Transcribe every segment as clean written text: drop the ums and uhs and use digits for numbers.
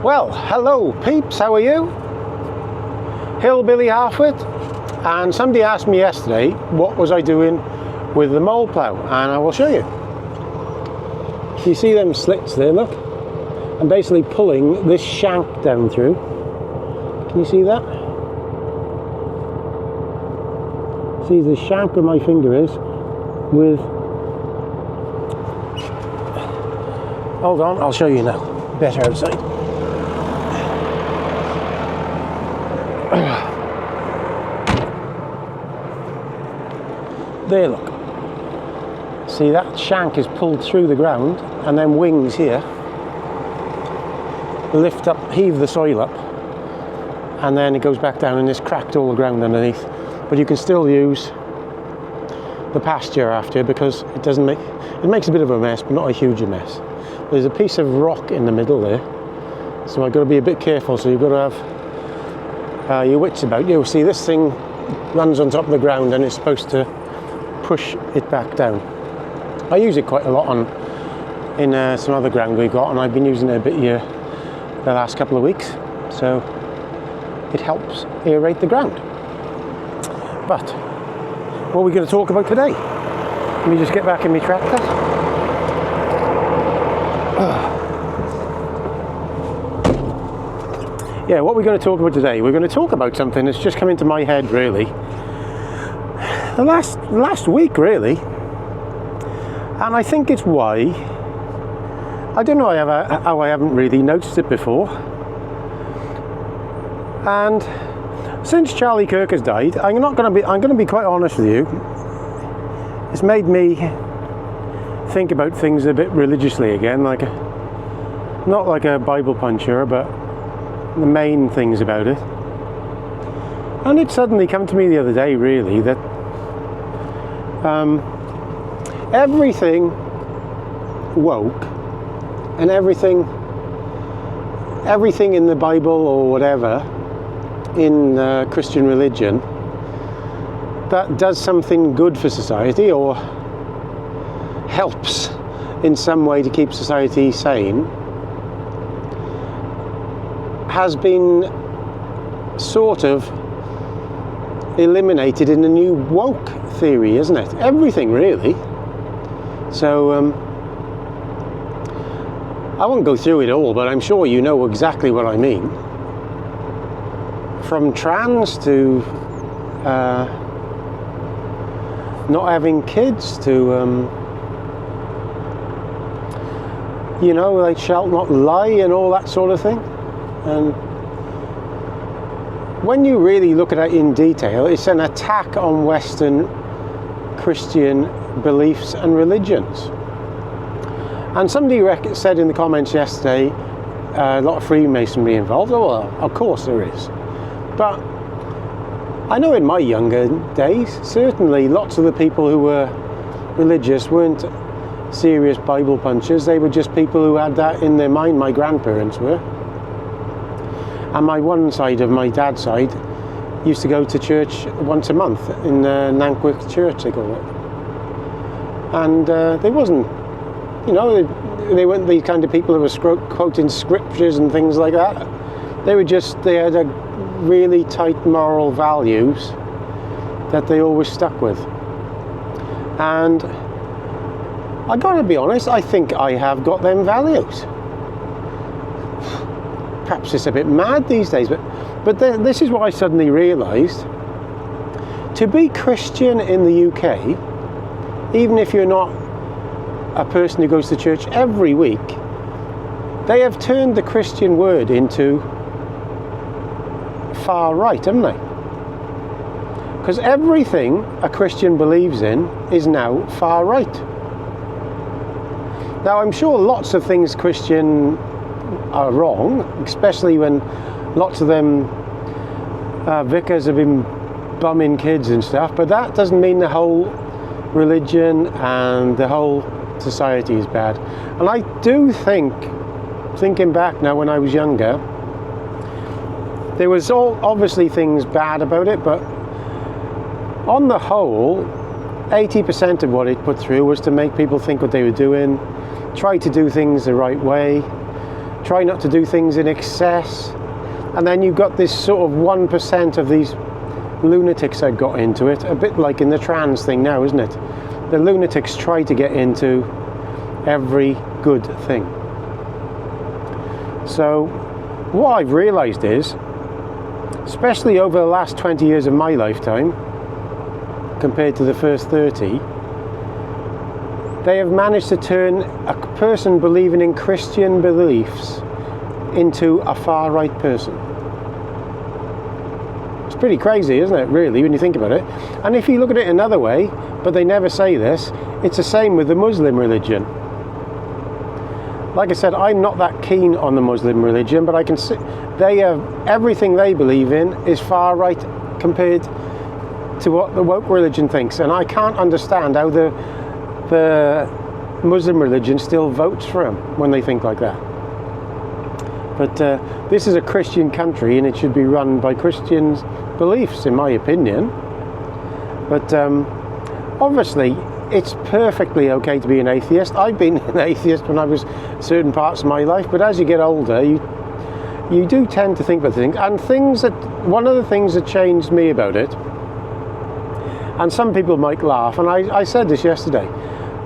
Well, hello peeps, how are you? Hillbilly Halfwit. And somebody asked me yesterday what was I doing with the mole plow, and I will show you. You see them slits there, look? I'm basically pulling this shank down through. Can you see that? See the shank where my finger is with... Hold on, I'll show you now. Better outside. There, look. See, that shank is pulled through the ground, and then wings here lift up, heave the soil up, and then it goes back down and it's cracked all the ground underneath. But you can still use the pasture after, because it doesn't make, it makes a bit of a mess, but not a huge mess. There's a piece of rock in the middle there, so I've got to be a bit careful. So you've got to have your wits about you. See, this thing runs on top of the ground and it's supposed to push it back down. I use it quite a lot in some other ground we've got, and I've been using it a bit here the last couple of weeks, so it helps aerate the ground. But what are we going to talk about today? Let me just get back in my tractor. Yeah, what we're going to talk about today, we're going to talk about something that's just come into my head really the last week really, and I think it's why, I don't know how I haven't really noticed it before. And since Charlie Kirk has died, I'm going to be quite honest with you, it's made me think about things a bit religiously again, not like a Bible puncher, but the main things about it. And it suddenly came to me the other day really that everything woke and everything in the Bible or whatever in Christian religion that does something good for society or helps in some way to keep society sane has been sort of eliminated in the new woke theory, isn't it? Everything really. So I won't go through it all, but I'm sure you know exactly what I mean. From trans to not having kids to you know, like shalt not lie and all that sort of thing. And when you really look at it in detail, it's an attack on Western Christian beliefs and religions. And somebody said in the comments yesterday, a lot of Freemasonry involved. Oh, well, of course there is. But I know in my younger days, certainly lots of the people who were religious weren't serious Bible punchers. They were just people who had that in their mind. My grandparents were. And my one side of my dad's side used to go to church once a month in Nankwick Church, they call it. And they wasn't, you know, they weren't the kind of people who were quoting scriptures and things like that. They had a really tight moral values that they always stuck with. And I gotta be honest, I think I have got them values. Perhaps it's a bit mad these days, but this is what I suddenly realised. To be Christian in the UK, even if you're not a person who goes to church every week, they have turned the Christian word into far right, haven't they? Because everything a Christian believes in is now far right. Now, I'm sure lots of things Christian are wrong, especially when lots of them vicars have been bumming kids and stuff, but that doesn't mean the whole religion and the whole society is bad. And I do think, thinking back now when I was younger, there was obviously things bad about it, but on the whole, 80% of what it put through was to make people think what they were doing, try to do things the right way, try not to do things in excess. And then you've got this sort of 1% of these lunatics that got into it, a bit like in the trans thing now, isn't it? The lunatics try to get into every good thing. So what I've realised is, especially over the last 20 years of my lifetime, compared to the first 30, they have managed to turn a person believing in Christian beliefs into a far-right person. It's pretty crazy, isn't it, really, when you think about it? And if you look at it another way, but they never say this, it's the same with the Muslim religion. Like I said, I'm not that keen on the Muslim religion, but I can see they have everything they believe in is far right compared to what the woke religion thinks, and I can't understand how the Muslim religion still votes for them when they think like that. But this is a Christian country, and it should be run by Christians' beliefs, in my opinion. But obviously, it's perfectly okay to be an atheist. I've been an atheist when I was certain parts of my life, but as you get older, you do tend to think about things. And one of the things that changed me about it, and some people might laugh, and I said this yesterday,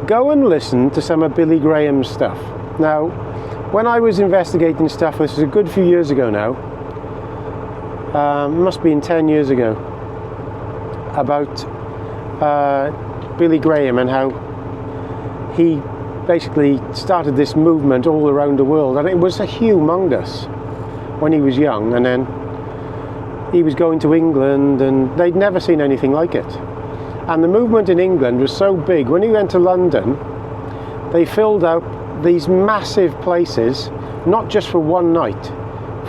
go and listen to some of Billy Graham's stuff. Now, when I was investigating stuff, this is a good few years ago now, must have been 10 years ago, about Billy Graham and how he basically started this movement all around the world, and it was a humongous when he was young, and then he was going to England and they'd never seen anything like it. And the movement in England was so big, when he went to London, they filled out these massive places, not just for one night,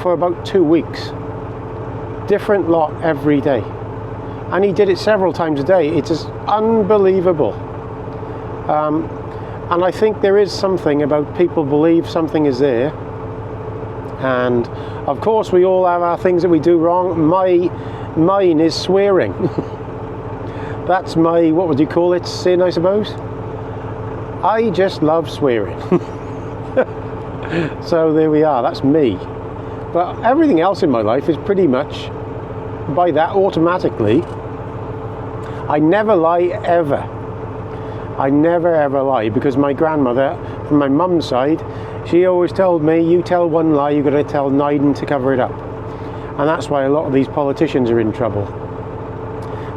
for about 2 weeks. Different lot every day. And he did it several times a day. It's just unbelievable. And I think there is something about people believe something is there. And of course we all have our things that we do wrong. Mine is swearing. That's my, what would you call it, sin, I suppose? I just love swearing. So there we are, that's me. But everything else in my life is pretty much by that automatically. I never lie ever. I never ever lie, because my grandmother from my mum's side, she always told me, you tell one lie, you've got to tell 9 to cover it up. And that's why a lot of these politicians are in trouble,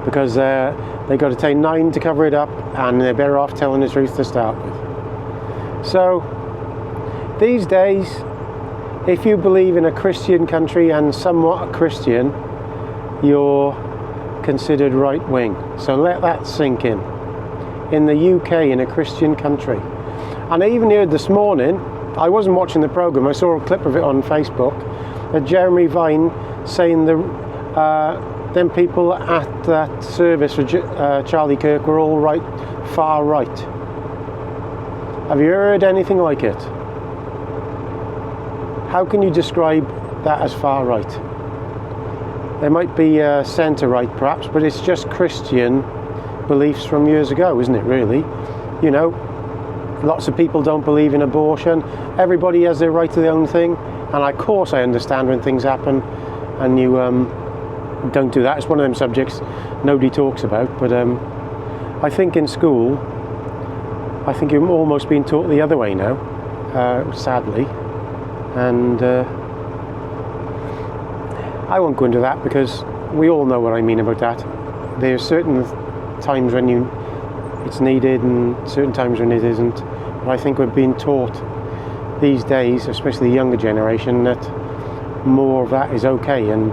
because they've got to take 9 to cover it up, and they're better off telling the truth to start with. So these days, if you believe in a Christian country and somewhat a Christian, you're considered right wing. So let that sink in. In the UK, in a Christian country. And I even heard this morning, I wasn't watching the programme, I saw a clip of it on Facebook, that Jeremy Vine saying them people at that service for Charlie Kirk were all right, far right. Have you heard anything like it? How can you describe that as far right? There might be centre right perhaps, but it's just Christian beliefs from years ago, isn't it, really? You know, lots of people don't believe in abortion. Everybody has their right to their own thing, and of course I understand when things happen and you don't do that. It's one of them subjects nobody talks about, but I think in school, I think you're almost being taught the other way now, sadly, and I won't go into that because we all know what I mean about that. There are certain times when it's needed and certain times when it isn't, but I think we're being taught these days, especially the younger generation, that more of that is okay. And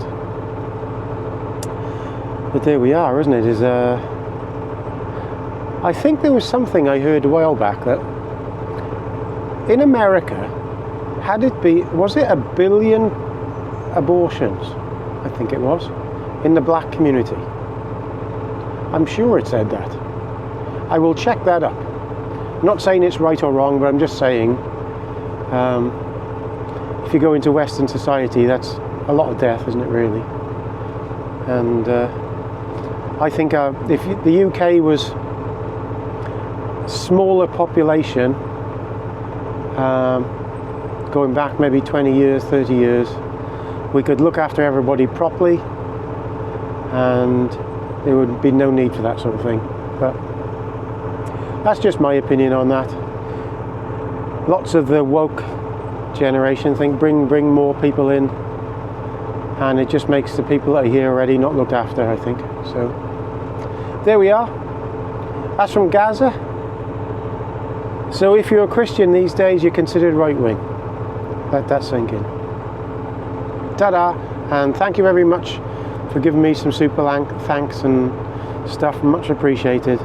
but there we are, isn't it? I think there was something I heard a while back that in America, was it 1 billion abortions? I think it was, in the black community. I'm sure it said that. I will check that up. I'm not saying it's right or wrong, but I'm just saying if you go into Western society, that's a lot of death, isn't it, really? And I think if the UK was smaller population going back maybe 20 years, 30 years, we could look after everybody properly and there would be no need for that sort of thing. But that's just my opinion on that. Lots of the woke generation think bring more people in, and it just makes the people that are here already not looked after, I think. So there we are. That's from Gaza. So if you're a Christian these days, you're considered right wing. Let that sink in. Ta-da, and thank you very much for giving me some super thanks and stuff. Much appreciated.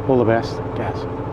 All the best, Gaz.